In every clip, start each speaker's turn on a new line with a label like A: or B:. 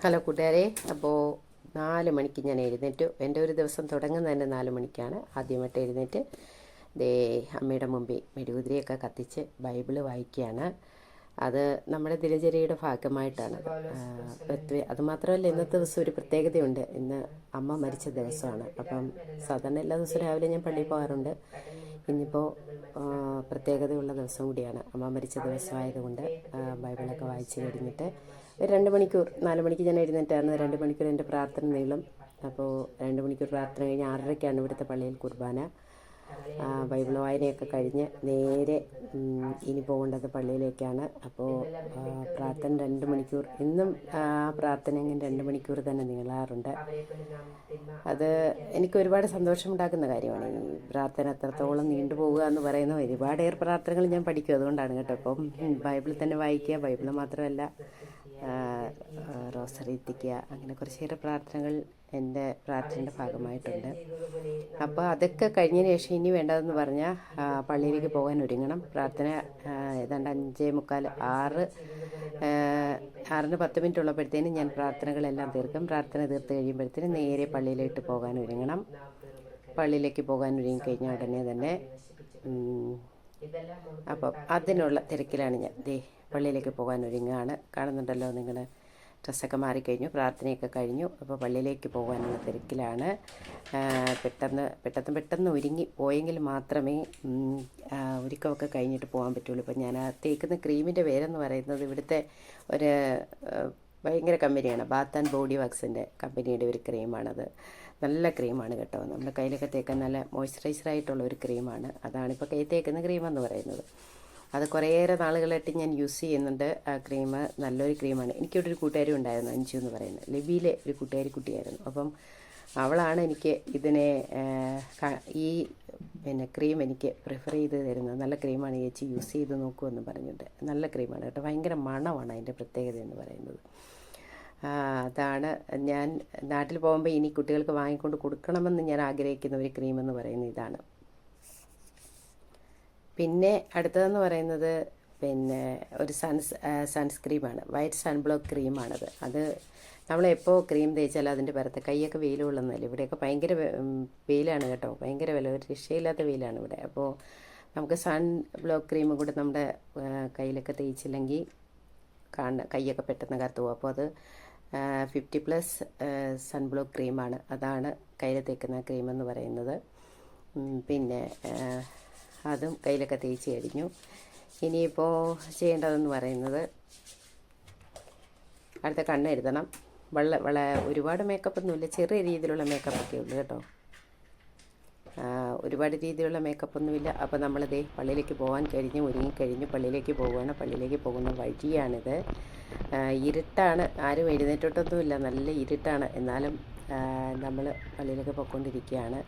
A: Hello കൂട്ടുകാരെ. അപ്പോൾ 4 മണിക്ക് ഞാൻ എഴുന്നേറ്റു. എൻ്റെ ഒരു ദിവസം തുടങ്ങുന്നത് തന്നെ 4 മണിക്കാണ്. ആദ്യമായിട്ട് എഴുന്നേറ്റ് ദേ അമ്മയുടെ മുമ്പിൽ മെഴുകുതിരിയൊക്കെ കത്തിച്ച് ബൈബിള് വായിക്കുകയാണ്. അത് നമ്മുടെ ദിനചര്യയുടെ ഭാഗമായിട്ടാണ്. അതുമാത്രമല്ല, ഇന്നത്തെ ദിവസം ഒരു പ്രത്യേകതയുണ്ട്. ഇന്ന് അമ്മ മരിച്ച ദിവസമാണ്. അപ്പം സാധാരണ എല്ലാ ദിവസവും രാവിലെ ഞാൻ പള്ളിയിൽ പോകാറുണ്ട്. ഇന്നിപ്പോൾ പ്രത്യേകതയുള്ള ദിവസം കൂടിയാണ്. അമ്മ മരിച്ച ദിവസമായതുകൊണ്ട് ബൈബിളൊക്കെ വായിച്ച് കഴിഞ്ഞിട്ട് 2 മണിക്കൂർ, 4 മണിക്ക് ഞാൻ എഴുന്നേറ്റായിരുന്നു. 2 മണിക്കൂർ എൻ്റെ പ്രാർത്ഥന നീളും. അപ്പോൾ 2 മണിക്കൂർ പ്രാർത്ഥന കഴിഞ്ഞ് 6:30ക്കാണ് ഇവിടുത്തെ പള്ളിയിൽ കുർബാന. ബൈബിൾ വായനയൊക്കെ കഴിഞ്ഞ് നേരെ ഇനി പോകേണ്ടത് പള്ളിയിലേക്കാണ്. അപ്പോൾ പ്രാർത്ഥന 2 മണിക്കൂർ, ഇന്നും പ്രാർത്ഥന ഇങ്ങനെ 2 മണിക്കൂർ തന്നെ നീളാറുണ്ട്. അത് എനിക്ക് ഒരുപാട് സന്തോഷമുണ്ടാക്കുന്ന കാര്യമാണ്. ഈ പ്രാർത്ഥന എത്രത്തോളം നീണ്ടുപോകുക എന്ന് പറയുന്ന ഒരുപാടേറെ പ്രാർത്ഥനകൾ ഞാൻ പഠിക്കും. അതുകൊണ്ടാണ് കേട്ടോ. അപ്പം ബൈബിളിൽ തന്നെ വായിക്കുക. ബൈബിൾ മാത്രമല്ല, റോസറി എത്തിക്കുക, അങ്ങനെ കുറച്ചേറെ പ്രാർത്ഥനകൾ എൻ്റെ പ്രാർത്ഥനയുടെ ഭാഗമായിട്ടുണ്ട്. അപ്പോൾ അതൊക്കെ കഴിഞ്ഞതിന് ശേഷം ഇനി വേണ്ടതെന്ന് പറഞ്ഞാൽ പള്ളിയിലേക്ക് പോകാൻ ഒരുങ്ങണം. പ്രാർത്ഥന ഏതാണ്ട് 5:45, 6:10 മിനിറ്റ് ഉള്ളപ്പോഴത്തേനും ഞാൻ പ്രാർത്ഥനകളെല്ലാം തീർക്കും. പ്രാർത്ഥന തീർത്ത് കഴിയുമ്പോഴത്തേനും നേരെ പള്ളിയിലേക്ക് പോകാൻ ഒരുങ്ങണം. പള്ളിയിലേക്ക് പോകാൻ ഒരുങ്ങിക്കഴിഞ്ഞാൽ ഉടനെ തന്നെ അപ്പം അതിനുള്ള തിരക്കിലാണ് ഞാൻ. പള്ളിയിലേക്ക് പോകാൻ ഒരുങ്ങുകയാണ്. കാണുന്നുണ്ടല്ലോ നിങ്ങൾ. ഡ്രസ്സൊക്കെ മാറിക്കഴിഞ്ഞു, പ്രാർത്ഥനയൊക്കെ കഴിഞ്ഞു. അപ്പോൾ പള്ളിയിലേക്ക് പോകാനുള്ള തിരക്കിലാണ്. പെട്ടെന്ന് ഒരുങ്ങി പോയെങ്കിൽ മാത്രമേ ഒരുക്കമൊക്കെ കഴിഞ്ഞിട്ട് പോകാൻ പറ്റുള്ളൂ. ഇപ്പം ഞാൻ തേക്കുന്ന ക്രീമിൻ്റെ പേരെന്ന് പറയുന്നത് ഇവിടുത്തെ ഒരു ഭയങ്കര കമ്പനിയാണ്. ബാത്ത് ആൻഡ് ബോഡി വർക്സിൻ്റെ കമ്പനിയുടെ ഒരു ക്രീമാണത്. നല്ല ക്രീമാണ് കേട്ടോ. നമ്മുടെ കയ്യിലൊക്കെ തേക്കാൻ നല്ല മോയ്സ്ചറൈസറായിട്ടുള്ള ഒരു ക്രീമാണ്. അതാണിപ്പോൾ കൈ തേക്കുന്ന ക്രീമെന്ന് പറയുന്നത്. അത് കുറേയേറെ നാളുകളായിട്ട് ഞാൻ യൂസ് ചെയ്യുന്നുണ്ട്. ആ ക്രീം നല്ലൊരു ക്രീമാണ്. എനിക്കിവിടെ ഒരു കൂട്ടുകാരി ഉണ്ടായിരുന്നു, അഞ്ചു എന്ന് പറയുന്നത്. ലിബിയിലെ ഒരു കുട്ടിയായിരുന്നു. അപ്പം അവളാണ് എനിക്ക് ഇതിനെ ഈ ക്രീം എനിക്ക് പ്രിഫർ ചെയ്ത് തരുന്നത്. നല്ല ക്രീമാണ് ചേച്ചി, യൂസ് ചെയ്ത് നോക്കുമെന്ന് പറഞ്ഞിട്ട്. നല്ല ക്രീമാണ് കേട്ടോ. ഭയങ്കര മണമാണ് അതിൻ്റെ പ്രത്യേകത എന്ന് പറയുന്നത്. അതാണ് ഞാൻ നാട്ടിൽ പോകുമ്പോൾ ഇനി കുട്ടികൾക്ക് വാങ്ങിക്കൊണ്ട് കൊടുക്കണമെന്ന് ഞാൻ ആഗ്രഹിക്കുന്ന ഒരു ക്രീമെന്ന് പറയുന്നത് ഇതാണ്. പിന്നെ അടുത്തതെന്ന് പറയുന്നത് ഒരു സൺസ്ക്രീമാണ്. White sunblock ക്രീമാണത്. അത് നമ്മളെപ്പോൾ ക്രീം തേച്ചാലും അതിൻ്റെ പുറത്ത് കൈയൊക്കെ വെയിൽ കൊള്ളുന്നതല്ല. ഇവിടെയൊക്കെ ഭയങ്കര വെയിലാണ് കേട്ടോ. ഭയങ്കര വില, ഒരു രക്ഷയില്ലാത്ത വെയിലാണ് ഇവിടെ. അപ്പോൾ നമുക്ക് സൺ ബ്ലോക്ക് ക്രീമും കൂടെ നമ്മുടെ കയ്യിലൊക്കെ തേച്ചില്ലെങ്കിൽ കൈയൊക്കെ പെട്ടെന്ന് കറുത്തു പോകും. അപ്പോൾ അത് 50+ സൺബ്ലോക്ക് ക്രീമാണ്. അതാണ് കയ്യിൽ തേക്കുന്ന ക്രീമെന്ന് പറയുന്നത്. പിന്നെ അതും കയ്യിലൊക്കെ തേച്ച് കഴിഞ്ഞു. ഇനിയിപ്പോൾ ചെയ്യേണ്ടതെന്ന് പറയുന്നത് അടുത്ത കണ്ണെഴുതണം. ഒരുപാട് മേക്കപ്പൊന്നുമില്ല, ചെറിയ രീതിയിലുള്ള മേക്കപ്പൊക്കെ ഉള്ളൂ കേട്ടോ. ഒരുപാട് രീതിയിലുള്ള മേക്കപ്പൊന്നുമില്ല. അപ്പോൾ നമ്മളിതേ പള്ളിയിലേക്ക് പോകാൻ ഒരുങ്ങിക്കഴിഞ്ഞു പള്ളിയിലേക്ക് പോവുകയാണ്. പള്ളിയിലേക്ക് പോകുന്ന വഴിയാണിത്. ഇരുട്ടാണ്, ആരും എഴുന്നേറ്റൊട്ടൊന്നുമില്ല, നല്ല ഇരുട്ടാണ്. എന്നാലും നമ്മൾ പള്ളിയിലേക്ക് പോയിക്കൊണ്ടിരിക്കുകയാണ്.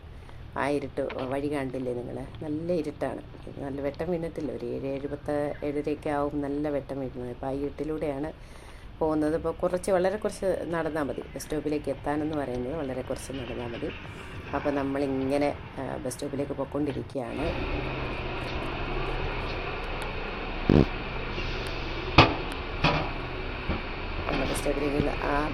A: ആ ഇരുട്ട് വഴി കണ്ടില്ലേ നിങ്ങൾ? നല്ല ഇരുട്ടാണ്. നല്ല വെട്ടം വീണിട്ടില്ല. ഒരു 7:70 ആവും നല്ല വെട്ടം വീഴുന്നത്. അപ്പോൾ ആ ഇരുട്ടിലൂടെയാണ് പോകുന്നത്. ഇപ്പോൾ വളരെ കുറച്ച് നടന്നാൽ മതി. ബസ് സ്റ്റോപ്പിലേക്ക് എത്താനെന്ന് പറയുന്നത് വളരെ കുറച്ച് നടന്നാൽ മതി. അപ്പോൾ നമ്മളിങ്ങനെ ബസ് സ്റ്റോപ്പിലേക്ക് പോയിക്കൊണ്ടിരിക്കുകയാണ്. ബസ് സ്റ്റോപ്പിലേക്ക്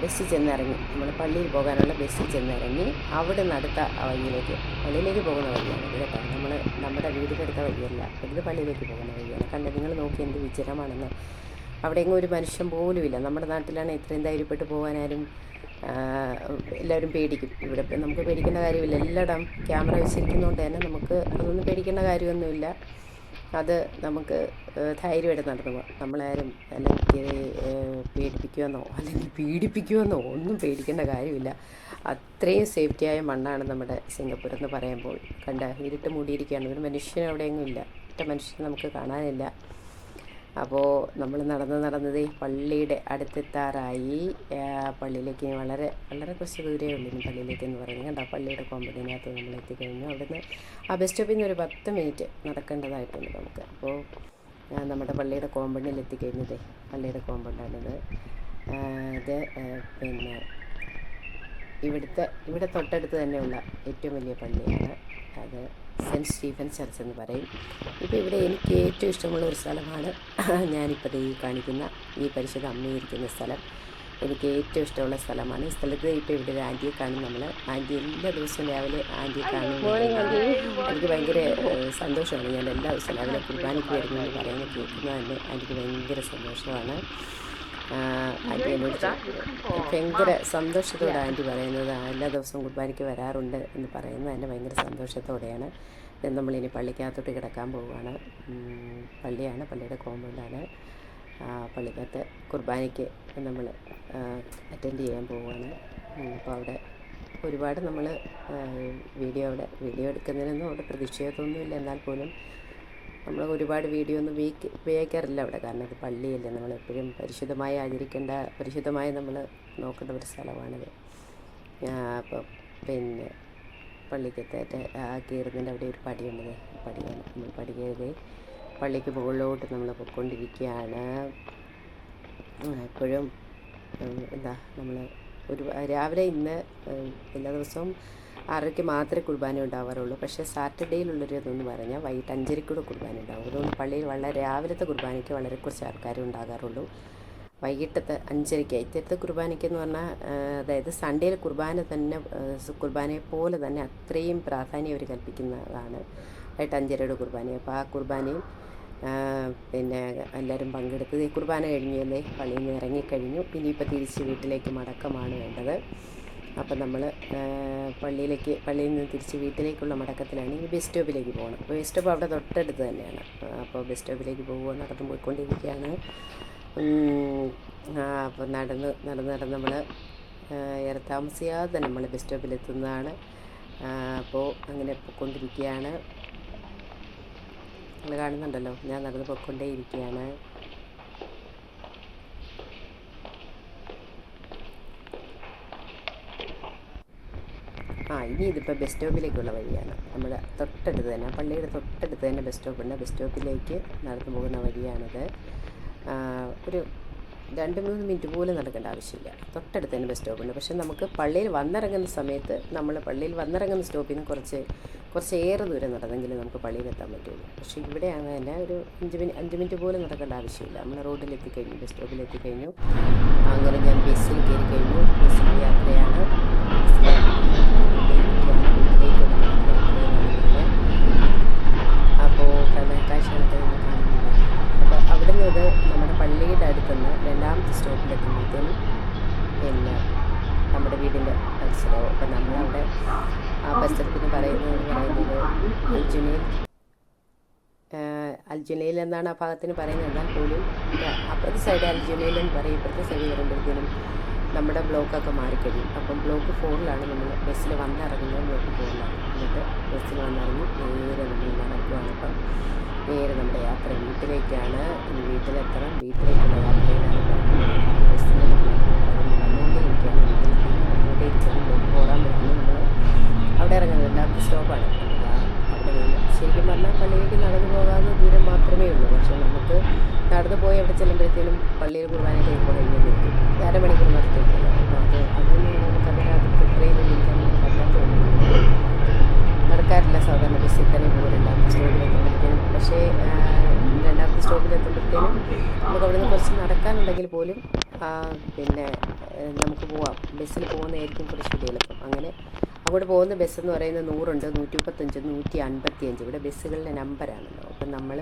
A: ബസ്സിൽ ചെന്നിറങ്ങി, നമ്മൾ പള്ളിയിൽ പോകാനുള്ള ബസ്സിൽ ചെന്നിറങ്ങി അവിടെ നിന്ന് അടുത്ത വഴിയിലേക്ക്, പള്ളിയിലേക്ക് പോകുന്ന വഴിയാണ് ഇത് കേട്ടോ. നമ്മുടെ വീടിനടുത്ത വഴിയല്ല, ഇത് പള്ളിയിലേക്ക് പോകുന്ന വഴിയാണ്. കണ്ടത് നിങ്ങൾ നോക്കി എന്ത് വിചിത്രമാണെന്ന്. അവിടെ എങ്ങും ഒരു മനുഷ്യൻ പോലും ഇല്ല. നമ്മുടെ നാട്ടിലാണ് ഇത്രയും ധൈര്യപ്പെട്ട് പോകാനാലും എല്ലാവരും പേടിക്കും. ഇവിടെ നമുക്ക് പേടിക്കേണ്ട കാര്യമില്ല. എല്ലായിടം ക്യാമറ വെച്ചിരിക്കുന്നതുകൊണ്ട് തന്നെ നമുക്ക് അതൊന്നും പേടിക്കേണ്ട കാര്യമൊന്നുമില്ല. അത് നമുക്ക് ധൈര്യമായിട്ട് നടന്നു പോകാം. നമ്മളാരും അല്ലെങ്കിൽ പേടിപ്പിക്കുമെന്നോ അല്ലെങ്കിൽ പീഡിപ്പിക്കുമെന്നോ ഒന്നും പേടിക്കേണ്ട കാര്യമില്ല. അത്രയും സേഫ്റ്റിയായ മണ്ണാണ് നമ്മുടെ സിംഗപ്പൂർ എന്ന് പറയുമ്പോൾ. ഇരുട്ട് മൂടിയിരിക്കുകയാണ്. ഒരു മനുഷ്യൻ അവിടെയെങ്ങും ഇല്ല, ഒറ്റ മനുഷ്യൻ നമുക്ക് കാണാനില്ല. അപ്പോൾ നമ്മൾ നടന്നതേ പള്ളിയുടെ അടുത്തെത്താറായി. പള്ളിയിലേക്ക് വളരെ കുറച്ച് ദൂരമേ ഉള്ളൂ ഇനി പള്ളിയിലേക്ക് എന്ന് പറയുന്നത്. കണ്ടോ, പള്ളിയുടെ കോമ്പൗണ്ടിനകത്ത് നമ്മൾ എത്തിക്കഴിഞ്ഞു. അവിടുന്ന് ആ ബസ് സ്റ്റോപ്പിൽ നിന്ന് ഒരു 10 മിനിറ്റ് നടക്കേണ്ടതായിട്ടുണ്ട് നമുക്ക്. അപ്പോൾ നമ്മുടെ പള്ളിയുടെ കോമ്പൗണ്ടിൽ എത്തിക്കഴിഞ്ഞത്, പള്ളിയുടെ കോമ്പൗണ്ടാണിത്. ഇത് ഇവിടെ തൊട്ടടുത്ത് തന്നെയുള്ള ഏറ്റവും വലിയ പള്ളിയാണ് അത്. സെൻറ്റ് സ്റ്റീഫൻ ചർച്ച് എന്ന് പറയും. ഇപ്പോൾ ഇവിടെ എനിക്ക് ഏറ്റവും ഇഷ്ടമുള്ള ഒരു സ്ഥലമാണ് ഞാനിപ്പോൾ ഈ കാണിക്കുന്ന ഈ പരിശുദ്ധ അമ്മയിരിക്കുന്ന സ്ഥലം. എനിക്ക് ഏറ്റവും ഇഷ്ടമുള്ള സ്ഥലമാണ്. ഈ സ്ഥലത്ത് ഇപ്പോൾ ഇവിടെ ഒരു ആൻറ്റിയെ കാണും നമ്മൾ. ആൻറ്റി എല്ലാ ദിവസവും രാവിലെ ആൻറ്റിയെ കാണുമ്പോൾ എനിക്ക് ഭയങ്കര സന്തോഷമാണ്. ഞാൻ എല്ലാ ദിവസവും രാവിലെ കുർബാനയ്ക്ക് വരുന്നു എന്ന് പറയുന്നത് കേൾക്കുന്നത് തന്നെ എനിക്ക് ഭയങ്കര സന്തോഷമാണ്. ആൻറ്റി എന്നോട് ഭയങ്കര സന്തോഷത്തോടെ ആൻറ്റി പറയുന്നത് എല്ലാ ദിവസവും കുർബാനയ്ക്ക് വരാറുണ്ട് എന്ന് പറയുന്നത് തന്നെ ഭയങ്കര സന്തോഷത്തോടെയാണ്. നമ്മളിനി പള്ളിക്കകത്തോട്ട് കിടക്കാൻ പോവുകയാണ്. പള്ളിയാണ്, പള്ളിയുടെ കോമ്പൗണ്ടാണ്. പള്ളിക്കകത്ത് കുർബാനയ്ക്ക് നമ്മൾ അറ്റൻഡ് ചെയ്യാൻ പോവുകയാണ്. അപ്പോൾ അവിടെ ഒരുപാട് നമ്മൾ വീഡിയോ എടുക്കുന്നതിനൊന്നും അവിടെ പ്രതിഷേധമൊന്നുമില്ല. എന്നാൽ പോലും നമ്മൾ ഒരുപാട് വീഡിയോ ഒന്നും ഉപയോഗിക്കാറില്ല അവിടെ. കാരണം ഇത് പള്ളിയല്ലേ, നമ്മളെപ്പോഴും പരിശുദ്ധമായി നമ്മൾ നോക്കേണ്ട ഒരു സ്ഥലമാണിത്. അപ്പോൾ പിന്നെ പള്ളിക്കകത്തേറ്റ് കയറുന്നതിൻ്റെ അവിടെ ഒരു പടിയുണ്ട്. പടിയാണ് നമ്മൾ പടി കയറി പള്ളിക്ക് മുകളിലോട്ട് നമ്മൾ പോയിക്കൊണ്ടിരിക്കുകയാണ്. എപ്പോഴും നമ്മൾ രാവിലെ ഇന്ന് എല്ലാ ദിവസവും 6:00 മാത്രമേ കുർബാന ഉണ്ടാവാറുള്ളൂ. പക്ഷേ സാറ്റർഡേയിലുള്ളൊരിതെന്ന് പറഞ്ഞാൽ വൈകിട്ട് 5:00 കുർബാന ഉണ്ടാവും. അതുകൊണ്ട് പള്ളിയിൽ വളരെ രാവിലത്തെ കുർബാനയ്ക്ക് വളരെ കുറച്ച് ആൾക്കാരും ഉണ്ടാകാറുള്ളൂ. വൈകിട്ടത്തെ 5:30 ഇത്തരത്തെ കുർബാനയ്ക്കെന്ന് പറഞ്ഞാൽ അതായത് സൺഡേയിൽ കുർബാനയെ പോലെ തന്നെ അത്രയും പ്രാധാന്യം അവർ കൽപ്പിക്കുന്നതാണ് വൈകിട്ട് 5:30 കുർബാന. അപ്പോൾ ആ കുർബാനയും പിന്നെ എല്ലാവരും പങ്കെടുത്തത്. ഈ കുർബാന കഴിഞ്ഞല്ലേ പള്ളിയിൽ നിന്ന് ഇറങ്ങിക്കഴിഞ്ഞു. ഇനിയിപ്പോൾ തിരിച്ച് വീട്ടിലേക്ക് മടക്കമാണ് വേണ്ടത്. അപ്പം നമ്മൾ പള്ളിയിൽ നിന്ന് തിരിച്ച് വീട്ടിലേക്കുള്ള മടക്കത്തിലാണ്. ഇനി ബസ് സ്റ്റോപ്പിലേക്ക് പോകണം. ബസ് സ്റ്റോപ്പ് അവിടെ തൊട്ടടുത്ത് തന്നെയാണ്. അപ്പോൾ ബസ് സ്റ്റോപ്പിലേക്ക് നടന്നു പോയിക്കൊണ്ടിരിക്കുകയാണ്. അപ്പോൾ നടന്ന് നമ്മൾ ഏറെ താമസിയാതെ നമ്മൾ ബസ് സ്റ്റോപ്പിലെത്തുന്നതാണ്. അപ്പോൾ അങ്ങനെ പോയിക്കൊണ്ടിരിക്കുകയാണ്. നിങ്ങൾ കാണുന്നുണ്ടല്ലോ, ഞാൻ നടന്ന് പോയിക്കൊണ്ടേയിരിക്കുകയാണ്. ഇനി ഇതിപ്പോൾ ബസ് സ്റ്റോപ്പിലേക്കുള്ള വഴിയാണ്. നമ്മുടെ തൊട്ടടുത്ത് തന്നെ, പള്ളിയുടെ തൊട്ടടുത്ത് തന്നെ ബസ് സ്റ്റോപ്പുണ്ട്. ബസ് സ്റ്റോപ്പിലേക്ക് നടന്നു പോകുന്ന വഴിയാണിത്. ഒരു 2-3 മിനിറ്റ് പോലും നടക്കേണ്ട ആവശ്യമില്ല. തൊട്ടടുത്ത് തന്നെ ബസ് സ്റ്റോപ്പുണ്ട്. പക്ഷെ നമുക്ക് പള്ളിയിൽ വന്നിറങ്ങുന്ന സമയത്ത് പള്ളിയിൽ വന്നിറങ്ങുന്ന സ്റ്റോപ്പിൽ നിന്ന് കുറച്ചേറെ ദൂരം നടന്നെങ്കിൽ നമുക്ക് പള്ളിയിലെത്താൻ പറ്റുള്ളൂ. പക്ഷേ ഇവിടെ അങ്ങനെ ഒരു 5 മിനിറ്റ് പോലും നടക്കേണ്ട ആവശ്യമില്ല. നമ്മൾ റോഡിലെത്തിക്കഴിഞ്ഞു, ബസ് സ്റ്റോപ്പിലെത്തിക്കഴിഞ്ഞു. അങ്ങനെ ഞാൻ ബസ്സിൽ കയറി കഴിഞ്ഞു. ബസ്സിൽ യാത്രയാണ്. അപ്പോൾ കാഴ്ചകളൊക്കെ നമ്മൾ കാണുന്നില്ല. അപ്പോൾ അവിടെ നിന്ന് നമ്മുടെ പള്ളിയുടെ അടുത്തുനിന്ന് 2ാമത്തെ സ്റ്റോപ്പിലെത്തുമ്പോഴത്തേനും പിന്നെ നമ്മുടെ വീടിൻ്റെ പരിസരവും. അപ്പം നമ്മളവിടെ ആ പരിസരത്തിന് പറയുന്നത് അൽജുനയിൽ എന്നാണ് ആ ഭാഗത്തിന് പറയുന്നത്. എന്നാൽ പോലും അപ്പുറത്തെ സൈഡ് അൽജുനയിലെന്ന് പറയും. ഇപ്പുറത്തെ സൈഡ് വരുമ്പോഴത്തേനും നമ്മുടെ ബ്ലോക്കൊക്കെ മാറിക്കഴിയും. അപ്പം ബ്ലോക്ക് 4ലാണ് നമ്മൾ ബസ്സിൽ വന്നിറങ്ങുന്നത്. ബ്ലോക്ക് 4ലാണ്. എന്നിട്ട് ബസ്സിൽ വന്നിറങ്ങി നേരെ നമ്മൾ നടക്കുകയാണ്. അപ്പം നേരെ നമ്മുടെ യാത്ര വീട്ടിലേക്കാണ്. ഇനി വീട്ടിലെത്തണം. വീട്ടിലേക്കുള്ള യാത്രയിലാണ്. ബസ്സിൽ നമ്മൾ വന്നുകൊണ്ടേയിരിക്കുകയാണ്. വീട്ടിലെത്തിക്കൊണ്ടേയിരിക്കുകയാണ്. ബ്ലോക്ക് 4ആകുമ്പോഴത്തേനും നമ്മൾ അവിടെ ഇറങ്ങുന്നത് 2ാമത്തെ സ്റ്റോപ്പാണ്. അവിടെ നിന്ന് ശരിക്കും പറഞ്ഞാൽ പള്ളിയിലേക്ക് നടന്നു പോകാവുന്ന ദൂരം മാത്രമേ ഉള്ളൂ. പക്ഷേ നമുക്ക് നടന്നു പോയി അവിടെ ചെല്ലുമ്പോഴത്തേനും പള്ളിയിൽ കുർബാന കഴിയുമ്പോൾ കഴിഞ്ഞിരിക്കും. 1/2 മണിക്കൂർ നടത്തിയിട്ടുള്ളത്. അപ്പോൾ അതൊന്നും നമുക്കതിനകത്ത് പ്രിഫർ ചെയ്തിരിക്കാൻ പറ്റാത്തതുകൊണ്ട് നടക്കാറില്ല. സാധാരണ ബസ്സിൽ തന്നെ പോകും 2ാമത്തെ സ്റ്റോപ്പിലെത്തുമ്പോഴത്തേനും. പക്ഷേ 2ാമത്തെ സ്റ്റോപ്പിലെത്തുമ്പോഴത്തേനും നമുക്ക് അവിടെ നിന്ന് കുറച്ച് നടക്കാനുണ്ടെങ്കിൽ പോലും പിന്നെ നമുക്ക് പോവാം. ബസ്സിൽ പോകുന്നതായിരിക്കും കുറച്ചുകൂടി എളുപ്പം. അങ്ങനെ അങ്ങോട്ട് പോകുന്ന ബസ്സെന്ന് പറയുന്നത് 100 ഉണ്ട്, 135, 155. ഇവിടെ ബസ്സുകളുടെ നമ്പറാണല്ലോ. അപ്പം നമ്മൾ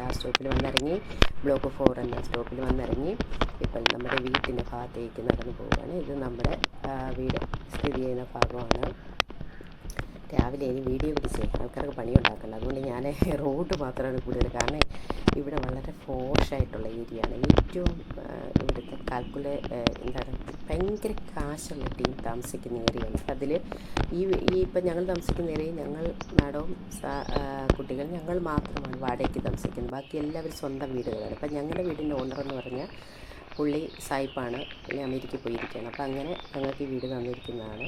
A: ആ സ്റ്റോപ്പിൽ വന്നിറങ്ങി. ബ്ലോക്ക് 4 എന്ന സ്റ്റോപ്പിൽ വന്നിറങ്ങി. ഇപ്പം നമ്മുടെ വീട്ടിൻ്റെ ഭാഗത്തേക്ക് നടന്നു പോവുകയാണ്. ഇത് നമ്മുടെ വീട് സ്ഥിതി ചെയ്യുന്ന ഭാഗമാണ്. രാവിലെ ഇനി വീഡിയോ പിടിച്ച് ആൾക്കാർക്ക് പണിയുണ്ടാക്കണ്ട. അതുകൊണ്ട് ഞാൻ റോഡ് മാത്രമാണ് കൂടുതൽ. കാരണം ഇവിടെ വളരെ ഫോഷായിട്ടുള്ള ഏരിയയാണ്. ഏറ്റവും ഇവിടുത്തെ ഭയങ്കര കാശുള്ള ടീം താമസിക്കുന്ന ഏരിയയാണ്. അപ്പം അതിൽ ഇപ്പം ഞങ്ങൾ താമസിക്കുന്ന ഏരിയ ഞങ്ങൾ നാടവും കുട്ടികൾ ഞങ്ങൾ മാത്രമാണ് വാടകയ്ക്ക് താമസിക്കുന്നത്. ബാക്കി എല്ലാവരും സ്വന്തം വീടുകളാണ്. അപ്പം ഞങ്ങളുടെ വീടിൻ്റെ ഓണറെന്ന് പറഞ്ഞാൽ പുള്ളി സായിപ്പാണ്. പുള്ളി അമേരിക്കയിൽ പോയിരിക്കുകയാണ്. അപ്പം അങ്ങനെ ഞങ്ങൾക്ക് ഈ വീട് തന്നിരിക്കുന്നതാണ്.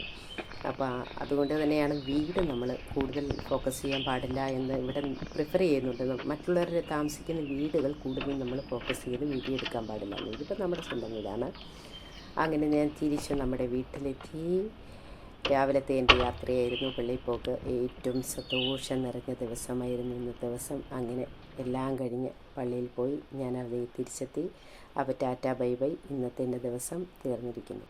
A: അപ്പോൾ അതുകൊണ്ട് തന്നെയാണ് വീട് നമ്മൾ കൂടുതൽ ഫോക്കസ് ചെയ്യാൻ പാടില്ല എന്ന് ഇവിടെ പ്രിഫർ ചെയ്യുന്നുണ്ട്. മറ്റുള്ളവർ താമസിക്കുന്ന വീടുകൾ കൂടുതൽ നമ്മൾ ഫോക്കസ് ചെയ്ത് വീഡിയോ എടുക്കാൻ പാടില്ല. ഇതിപ്പോൾ നമ്മുടെ സ്വന്തം വീടാണ്. അങ്ങനെ ഞാൻ തിരിച്ച് നമ്മുടെ വീട്ടിലെത്തി. രാവിലത്തെ എൻ്റെ യാത്രയായിരുന്നു. പള്ളിയിൽ പോക്ക് ഏറ്റവും സന്തോഷം നിറഞ്ഞ ദിവസമായിരുന്നു ഇന്നത്തെ ദിവസം. അങ്ങനെ എല്ലാം കഴിഞ്ഞ് പള്ളിയിൽ പോയി ഞാൻ അത് തിരിച്ചെത്തി. അപ്പോൾ ടാറ്റ ബൈ ബൈ, ഇന്നത്തെ എൻ്റെ ദിവസം തീർന്നിരിക്കുന്നു.